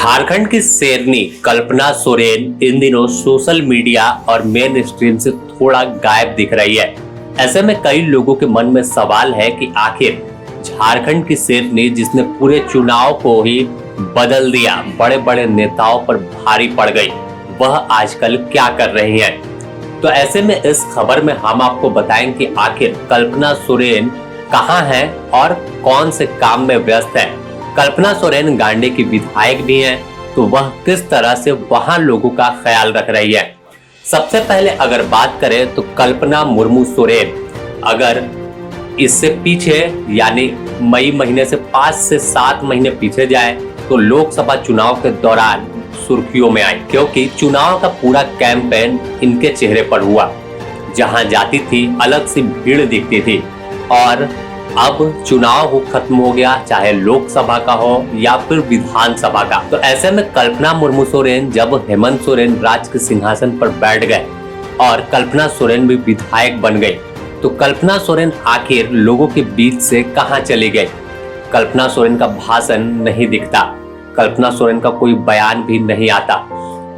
झारखंड की शेरनी कल्पना सोरेन इन दिनों सोशल मीडिया और मेन स्ट्रीम से थोड़ा गायब दिख रही है। ऐसे में कई लोगों के मन में सवाल है कि आखिर झारखंड की शेरनी जिसने पूरे चुनाव को ही बदल दिया, बड़े बड़े नेताओं पर भारी पड़ गई, वह आजकल क्या कर रही हैं? तो ऐसे में इस खबर में हम आपको बताएंगे कि आखिर कल्पना सोरेन कहां है और कौन से काम में व्यस्त है। कल्पना सोरेन गांडे की विधायक भी हैं, तो वह किस तरह से वहां लोगों का ख्याल रख रही है। सबसे पहले अगर बात करें तो कल्पना मुर्मू सोरेन अगर इससे पीछे यानी मई महीने से 5 से 7 महीने पीछे जाए तो लोकसभा चुनाव के दौरान सुर्खियों में आई, क्योंकि चुनाव का पूरा कैंपेन इनके चेहरे पर हुआ। जहां जाती थी अलग सी भीड़ दिखती थी। और अब चुनाव हो खत्म हो गया, चाहे लोकसभा का हो या फिर विधानसभा का। तो ऐसे में कल्पना मुर्मू सोरेन जब हेमंत सोरेन राज के सिंहासन पर बैठ गए और कल्पना सोरेन भी विधायक बन गई, तो कल्पना सोरेन आखिर लोगों के बीच से कहां चली गई। कल्पना सोरेन का भाषण नहीं दिखता, कल्पना सोरेन का कोई बयान भी नहीं आता,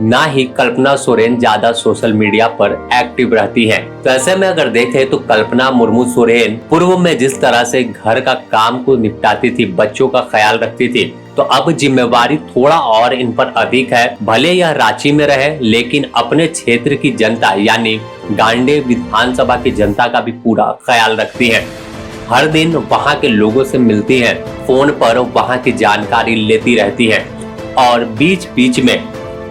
ना ही कल्पना सोरेन ज्यादा सोशल मीडिया पर एक्टिव रहती है। तो ऐसे में अगर देखें तो कल्पना मुर्मू सोरेन पूर्व में जिस तरह से घर का काम को निपटाती थी, बच्चों का ख्याल रखती थी, तो अब जिम्मेवारी थोड़ा और इन पर अधिक है। भले यह रांची में रहे, लेकिन अपने क्षेत्र की जनता यानी गांडे विधानसभा की जनता का भी पूरा ख्याल रखती है। हर दिन वहां के लोगों से मिलती हैं, फोन पर वहां की जानकारी लेती रहती है और बीच बीच में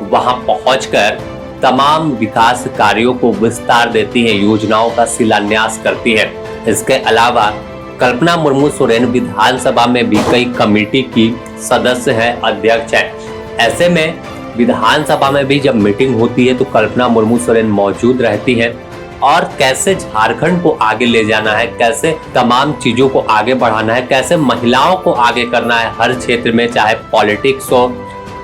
वहां पहुंचकर तमाम विकास कार्यों को विस्तार देती है, योजनाओं का शिलान्यास करती है। इसके अलावा कल्पना मुर्मू सोरेन विधानसभा में भी कई कमेटी की सदस्य है, अध्यक्ष है। ऐसे में विधानसभा में भी जब मीटिंग होती है तो कल्पना मुर्मू सोरेन मौजूद रहती है और कैसे झारखंड को आगे ले जाना है, कैसे तमाम चीजों को आगे बढ़ाना है, कैसे महिलाओं को आगे करना है हर क्षेत्र में, चाहे पॉलिटिक्स हो,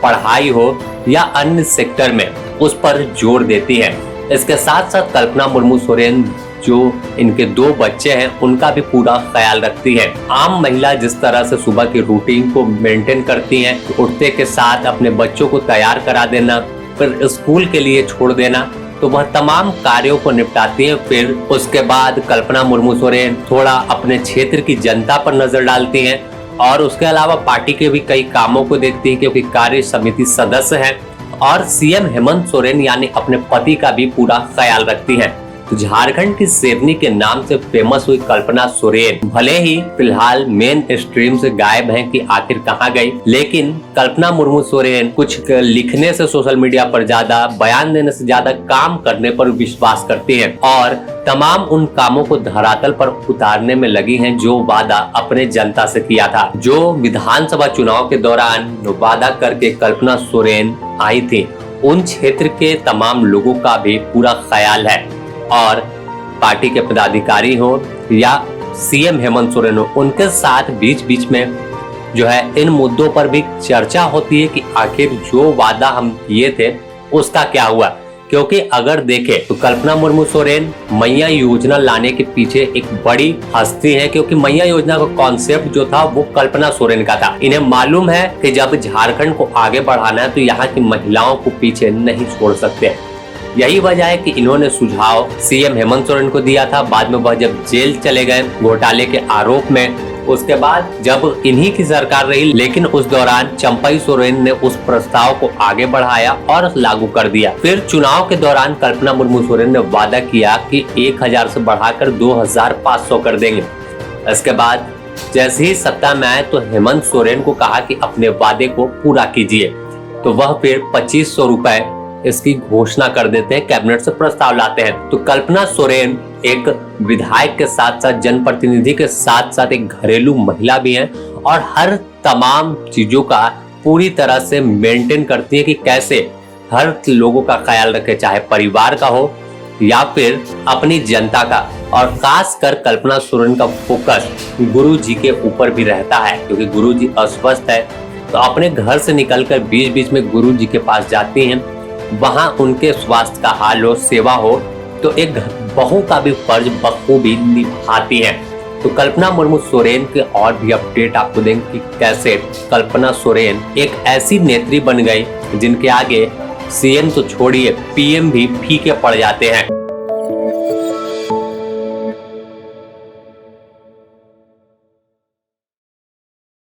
पढ़ाई हो या अन्य सेक्टर में, उस पर जोर देती है। इसके साथ साथ कल्पना मुर्मू सोरेन जो इनके 2 बच्चे हैं उनका भी पूरा ख्याल रखती है। आम महिला जिस तरह से सुबह की रूटीन को मेंटेन करती हैं, उठते के साथ अपने बच्चों को तैयार करा देना, फिर स्कूल के लिए छोड़ देना, तो वह तमाम कार्यों को निपटाती है। फिर उसके बाद कल्पना मुर्मू सोरेन थोड़ा अपने क्षेत्र की जनता पर नजर डालती हैं और उसके अलावा पार्टी के भी कई कामों को देखती हैं, क्योंकि कार्य समिति सदस्य हैं और सीएम हेमंत सोरेन यानी अपने पति का भी पूरा ख्याल रखती हैं। तो झारखंड की शेरनी के नाम से फेमस हुई कल्पना सोरेन भले ही फिलहाल मेन स्ट्रीम से गायब हैं कि आखिर कहां गई, लेकिन कल्पना मुर्मू सोरेन कुछ लिखने से सोशल मीडिया पर ज्यादा, बयान देने से ज्यादा काम करने पर विश्वास करती हैं और तमाम उन कामों को धरातल पर उतारने में लगी हैं जो वादा अपने जनता से किया था। जो विधानसभा चुनाव के दौरान वादा करके कल्पना सोरेन आई थी, उन क्षेत्र के तमाम लोगों का भी पूरा ख्याल है और पार्टी के पदाधिकारी हो या सीएम हेमंत सोरेन हो, उनके साथ बीच बीच में जो है इन मुद्दों पर भी चर्चा होती है कि आखिर जो वादा हम किए थे उसका क्या हुआ। क्योंकि अगर देखें तो कल्पना मुर्मू सोरेन मैया योजना लाने के पीछे एक बड़ी हस्ती है, क्योंकि मैया योजना का कॉन्सेप्ट जो था वो कल्पना सोरेन का था। इन्हें मालूम है कि जब झारखंड को आगे बढ़ाना है तो यहाँ की महिलाओं को पीछे नहीं छोड़ सकते। यही वजह है कि इन्होंने सुझाव सीएम हेमंत सोरेन को दिया था। बाद में वह जब जेल चले गए घोटाले के आरोप में, उसके बाद जब इन्हीं की सरकार रही, लेकिन उस दौरान चंपई सोरेन ने उस प्रस्ताव को आगे बढ़ाया और लागू कर दिया। फिर चुनाव के दौरान कल्पना मुर्मू सोरेन ने वादा किया कि 1000 से बढ़ाकर 2500 कर देंगे। इसके बाद जैसे ही सत्ता में आए तो हेमंत सोरेन को कहा कि अपने वादे को पूरा कीजिए, तो वह फिर 2500 रुपए इसकी घोषणा कर देते हैं, कैबिनेट से प्रस्ताव लाते हैं। तो कल्पना सोरेन एक विधायक के साथ साथ जनप्रतिनिधि के साथ साथ एक घरेलू महिला भी हैं और हर तमाम चीजों का पूरी तरह से मेंटेन करती है कि कैसे हर लोगों का ख्याल रखे, चाहे परिवार का हो या फिर अपनी जनता का। और खासकर कल्पना सोरेन का फोकस गुरु जी के ऊपर भी रहता है, क्योंकि गुरु जी अस्वस्थ है तो अपने घर से निकलकर बीच बीच में गुरु जी के पास जाती हैं, वहां उनके स्वास्थ्य का हाल हो, सेवा हो, तो एक बहू का भी फर्ज बखूबी निभाती है। तो कल्पना मुर्मू सोरेन के और भी अपडेट आपको देंगे कि कैसे कल्पना सोरेन एक ऐसी नेत्री बन गई जिनके आगे सीएम तो छोड़िए पीएम भी फीके पड़ जाते हैं।